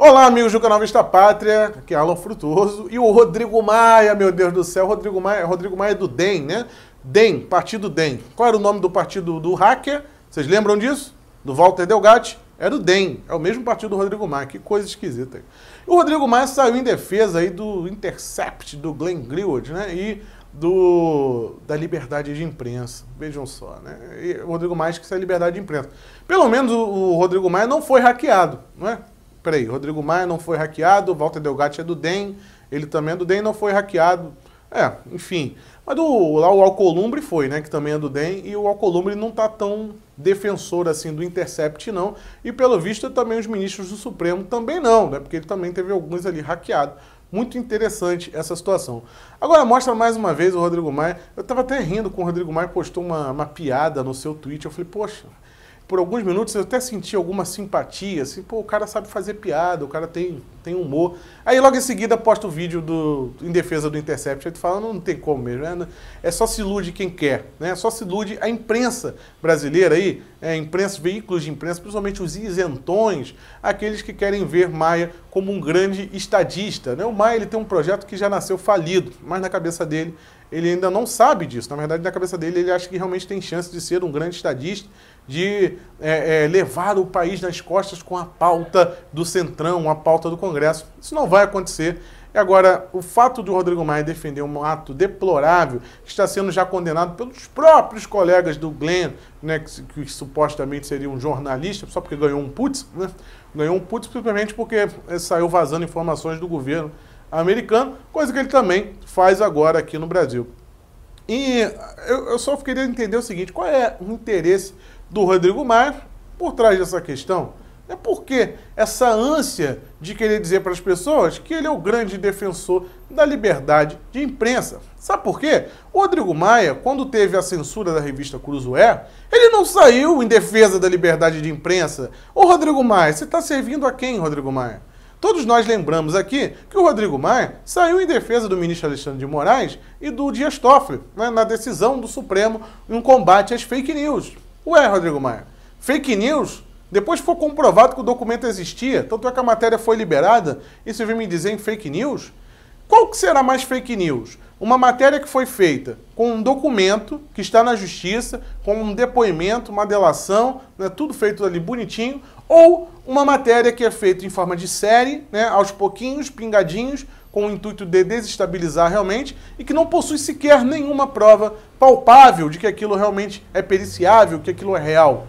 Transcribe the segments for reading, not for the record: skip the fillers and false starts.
Olá, amigos do canal Vista Pátria, aqui é Alan Frutuoso e o Rodrigo Maia, meu Deus do céu, Rodrigo Maia é do DEM, né? DEM, Partido DEM. Qual era o nome do partido do hacker? Vocês lembram disso? Do Walter Delgatti? Era o DEM, é o mesmo partido do Rodrigo Maia, que coisa esquisita aí. O Rodrigo Maia saiu em defesa aí do Intercept, do Glenn Greenwald, né? E da liberdade de imprensa. Vejam só, né? E o Rodrigo Maia que isso é liberdade de imprensa. Pelo menos o Rodrigo Maia não foi hackeado, não é? Peraí, Rodrigo Maia não foi hackeado, Walter Delgatti é do DEM, ele também é do DEM, não foi hackeado. Enfim. Mas lá o Alcolumbre foi, né, que também é do DEM, e o Alcolumbre não está tão defensor assim do Intercept, não. E pelo visto também os ministros do Supremo também não, né, porque ele também teve alguns ali hackeados. Muito interessante essa situação. Agora mostra mais uma vez o Rodrigo Maia. Eu estava até rindo com o Rodrigo Maia, postou uma piada no seu tweet. Eu falei, poxa, por alguns minutos eu até senti alguma simpatia, assim, pô, o cara sabe fazer piada, o cara tem humor. Aí logo em seguida posta o vídeo em defesa do Intercept, aí tu fala, não tem como mesmo, né? É só se ilude quem quer, né? Só se ilude a imprensa brasileira aí, veículos de imprensa, principalmente os isentões, aqueles que querem ver Maia como um grande estadista, né? O Maia ele tem um projeto que já nasceu falido, mas na cabeça dele ele ainda não sabe disso. Na verdade, na cabeça dele, ele acha que realmente tem chance de ser um grande estadista, de levar o país nas costas com a pauta do Centrão, a pauta do Congresso. Isso não vai acontecer. E agora, o fato do Rodrigo Maia defender um ato deplorável, que está sendo já condenado pelos próprios colegas do Glenn, né, que supostamente seria um jornalista, só porque ganhou um Putz, né? Ganhou um Putz simplesmente porque saiu vazando informações do governo americano, coisa que ele também faz agora aqui no Brasil. E eu só queria entender o seguinte, qual é o interesse do Rodrigo Maia por trás dessa questão? É porque essa ânsia de querer dizer para as pessoas que ele é o grande defensor da liberdade de imprensa. Sabe por quê? O Rodrigo Maia, quando teve a censura da revista Cruzoé, ele não saiu em defesa da liberdade de imprensa. Ô Rodrigo Maia, você está servindo a quem, Rodrigo Maia? Todos nós lembramos aqui que o Rodrigo Maia saiu em defesa do ministro Alexandre de Moraes e do Dias Toffoli, né, na decisão do Supremo em um combate às fake news. Ué, Rodrigo Maia, fake news? Depois foi comprovado que o documento existia, tanto é que a matéria foi liberada, e você vem me dizer em fake news? Qual que será mais fake news? Uma matéria que foi feita com um documento que está na justiça, com um depoimento, uma delação, né, tudo feito ali bonitinho, ou uma matéria que é feita em forma de série, né, aos pouquinhos, pingadinhos, com o intuito de desestabilizar realmente, e que não possui sequer nenhuma prova palpável de que aquilo realmente é periciável, que aquilo é real.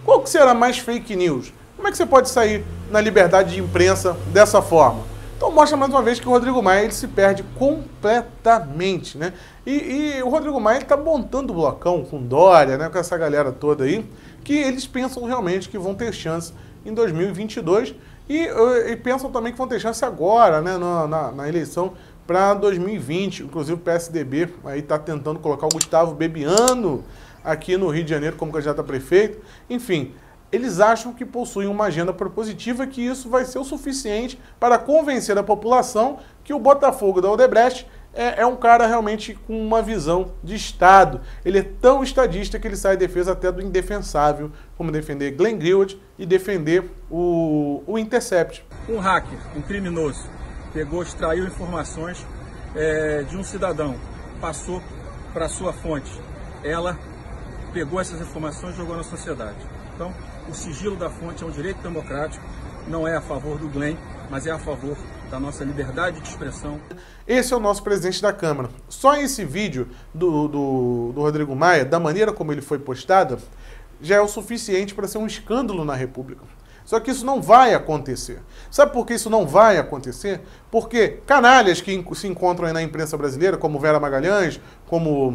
Qual que será mais fake news? Como é que você pode sair na liberdade de imprensa dessa forma? Então mostra mais uma vez que o Rodrigo Maia ele se perde completamente, né? E o Rodrigo Maia está montando o blocão com Dória, né, com essa galera toda aí, que eles pensam realmente que vão ter chance em 2022 e pensam também que vão ter chance agora, né, na eleição para 2020. Inclusive o PSDB aí está tentando colocar o Gustavo Bebiano aqui no Rio de Janeiro como candidato a prefeito. Enfim, eles acham que possuem uma agenda propositiva, que isso vai ser o suficiente para convencer a população que o Botafogo da Odebrecht é um cara realmente com uma visão de Estado. Ele é tão estadista que ele sai em defesa até do indefensável, como defender Glenn Greenwald e defender o Intercept. Um hacker, um criminoso, extraiu informações de um cidadão, passou para a sua fonte. Ela pegou essas informações e jogou na sociedade. Então, o sigilo da fonte é um direito democrático, não é a favor do Glenn, mas é a favor da nossa liberdade de expressão. Esse é o nosso presidente da Câmara. Só esse vídeo do Rodrigo Maia, da maneira como ele foi postado, já é o suficiente para ser um escândalo na República. Só que isso não vai acontecer. Sabe por que isso não vai acontecer? Porque canalhas que se encontram aí na imprensa brasileira, como Vera Magalhães, como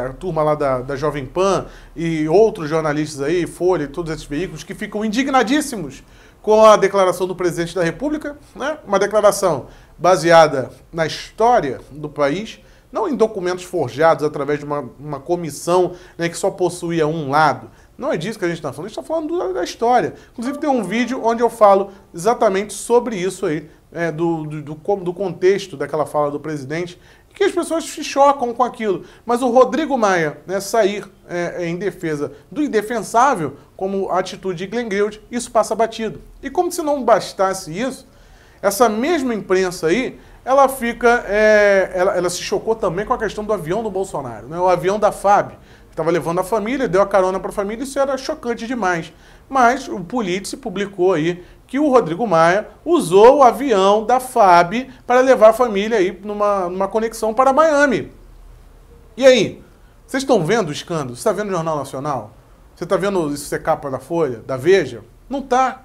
a turma lá da Jovem Pan e outros jornalistas aí, Folha e todos esses veículos, que ficam indignadíssimos com a declaração do presidente da República, né? Uma declaração baseada na história do país, não em documentos forjados através de uma comissão, né, que só possuía um lado. Não é disso que a gente está falando, a gente está falando da história. Inclusive tem um vídeo onde eu falo exatamente sobre isso aí, do contexto daquela fala do presidente, que as pessoas se chocam com aquilo. Mas o Rodrigo Maia, né, sair em defesa do indefensável, como a atitude de Glenn Greenwald, isso passa batido. E como se não bastasse isso, essa mesma imprensa aí, ela fica, ela se chocou também com a questão do avião do Bolsonaro, né, o avião da FAB, que estava levando a família, deu a carona para a família, isso era chocante demais. Mas o Politici publicou aí que o Rodrigo Maia usou o avião da FAB para levar a família aí numa conexão para Miami. E aí? Vocês estão vendo o escândalo? Você está vendo o Jornal Nacional? Você está vendo isso ser capa da Folha, da Veja? Não está.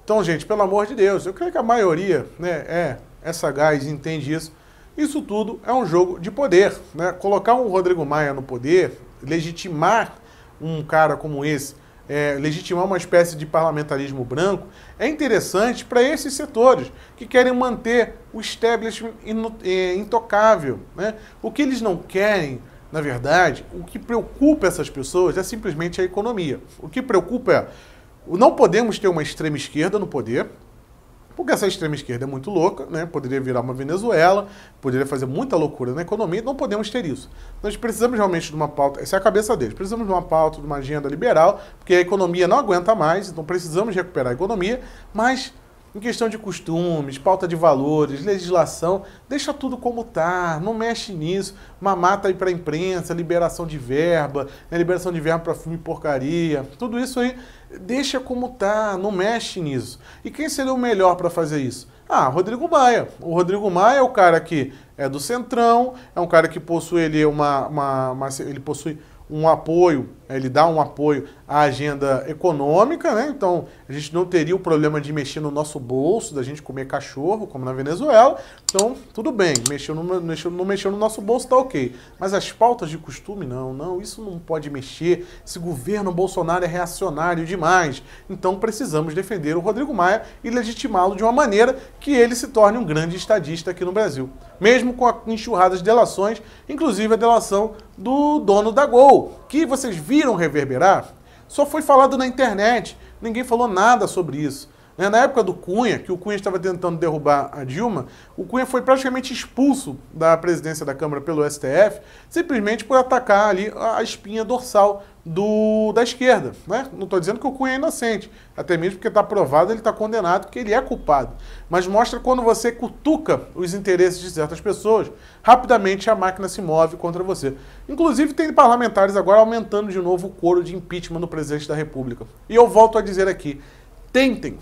Então, gente, pelo amor de Deus, eu creio que a maioria, né, sagaz, entende isso. Isso tudo é um jogo de poder, né? Colocar um Rodrigo Maia no poder, legitimar um cara como esse, legitimar uma espécie de parlamentarismo branco, é interessante para esses setores que querem manter o establishment intocável, né? O que eles não querem, na verdade, o que preocupa essas pessoas é simplesmente a economia. O que preocupa é, não podemos ter uma extrema esquerda no poder, porque essa extrema esquerda é muito louca, né? Poderia virar uma Venezuela, poderia fazer muita loucura na economia, não podemos ter isso. Nós precisamos realmente de uma pauta, essa é a cabeça deles, precisamos de uma pauta, de uma agenda liberal, porque a economia não aguenta mais, então precisamos recuperar a economia, mas em questão de costumes, pauta de valores, legislação, deixa tudo como está, não mexe nisso, mamata aí para a imprensa, liberação de verba, né? Liberação de verba para filme porcaria, tudo isso aí, deixa como está, não mexe nisso. E quem seria o melhor para fazer isso? Ah, Rodrigo Maia. O Rodrigo Maia é o cara que é do Centrão, é um cara que possui ele ele possui um apoio, ele dá um apoio à agenda econômica, né? Então a gente não teria o problema de mexer no nosso bolso, da gente comer cachorro, como na Venezuela. Então, tudo bem, não mexeu no nosso bolso, tá ok. Mas as pautas de costume, não, isso não pode mexer. Esse governo Bolsonaro é reacionário demais. Então precisamos defender o Rodrigo Maia e legitimá-lo de uma maneira que ele se torne um grande estadista aqui no Brasil. Mesmo com enxurradas de delações, inclusive a delação do dono da Gol, que vocês viram reverberar, só foi falado na internet, ninguém falou nada sobre isso. Na época do Cunha, que o Cunha estava tentando derrubar a Dilma, o Cunha foi praticamente expulso da presidência da Câmara pelo STF, simplesmente por atacar ali a espinha dorsal da esquerda, né? Não estou dizendo que o Cunha é inocente, até mesmo porque está provado, ele está condenado, que ele é culpado. Mas mostra quando você cutuca os interesses de certas pessoas, rapidamente a máquina se move contra você. Inclusive tem parlamentares agora aumentando de novo o coro de impeachment no presidente da República. E eu volto a dizer aqui, tentem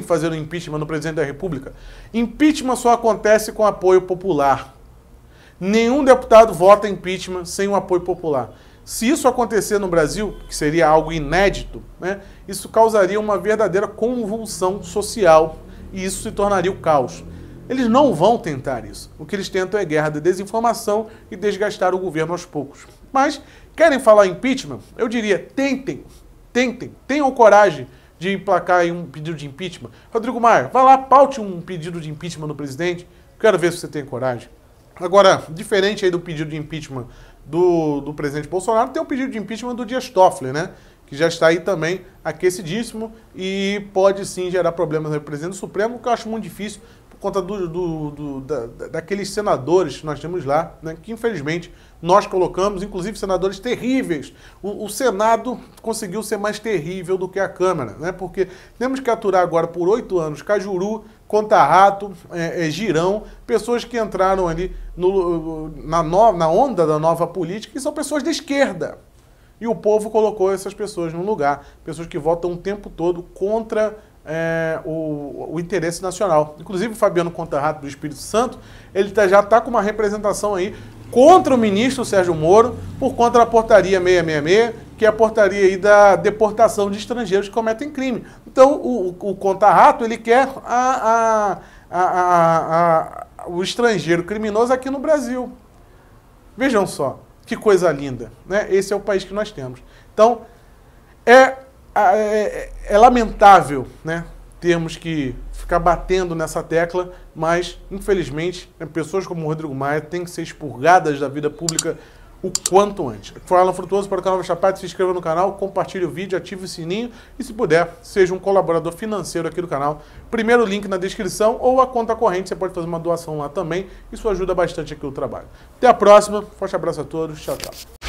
fazer o impeachment no presidente da República. Impeachment só acontece com apoio popular. Nenhum deputado vota impeachment sem o apoio popular. Se isso acontecer no Brasil, que seria algo inédito, né, isso causaria uma verdadeira convulsão social e isso se tornaria o caos. Eles não vão tentar isso. O que eles tentam é guerra de desinformação e desgastar o governo aos poucos. Mas querem falar impeachment? Eu diria, tenham coragem de emplacar aí um pedido de impeachment. Rodrigo Maia, vai lá, paute um pedido de impeachment no presidente. Quero ver se você tem coragem. Agora, diferente aí do pedido de impeachment do presidente Bolsonaro, tem o pedido de impeachment do Dias Toffoli, né? Que já está aí também aquecidíssimo e pode sim gerar problemas no presidente do Supremo, que eu acho muito difícil por conta daqueles senadores que nós temos lá, né? Que infelizmente nós colocamos, inclusive senadores terríveis. O Senado conseguiu ser mais terrível do que a Câmara, né? Porque temos que aturar agora por 8 anos Cajuru, Conta-Rato, Girão, pessoas que entraram ali na onda da nova política e são pessoas de esquerda. E o povo colocou essas pessoas no lugar, pessoas que votam o tempo todo contra o interesse nacional. Inclusive o Fabiano Conta-Rato do Espírito Santo, ele já está com uma representação aí contra o ministro Sérgio Moro por conta da portaria 666, que é a portaria aí da deportação de estrangeiros que cometem crime. Então o Conta-Rato, ele quer o estrangeiro criminoso aqui no Brasil. Vejam só, que coisa linda, né? Esse é o país que nós temos. Então, é lamentável, né, termos que ficar batendo nessa tecla, mas, infelizmente, pessoas como o Rodrigo Maia têm que ser expurgadas da vida pública o quanto antes. Foi Alan Frutuoso para o canal Faixa Preta. Se inscreva no canal, compartilhe o vídeo, ative o sininho e, se puder, seja um colaborador financeiro aqui do canal. Primeiro link na descrição ou a conta corrente, você pode fazer uma doação lá também. Isso ajuda bastante aqui o trabalho. Até a próxima, forte abraço a todos, tchau, tchau.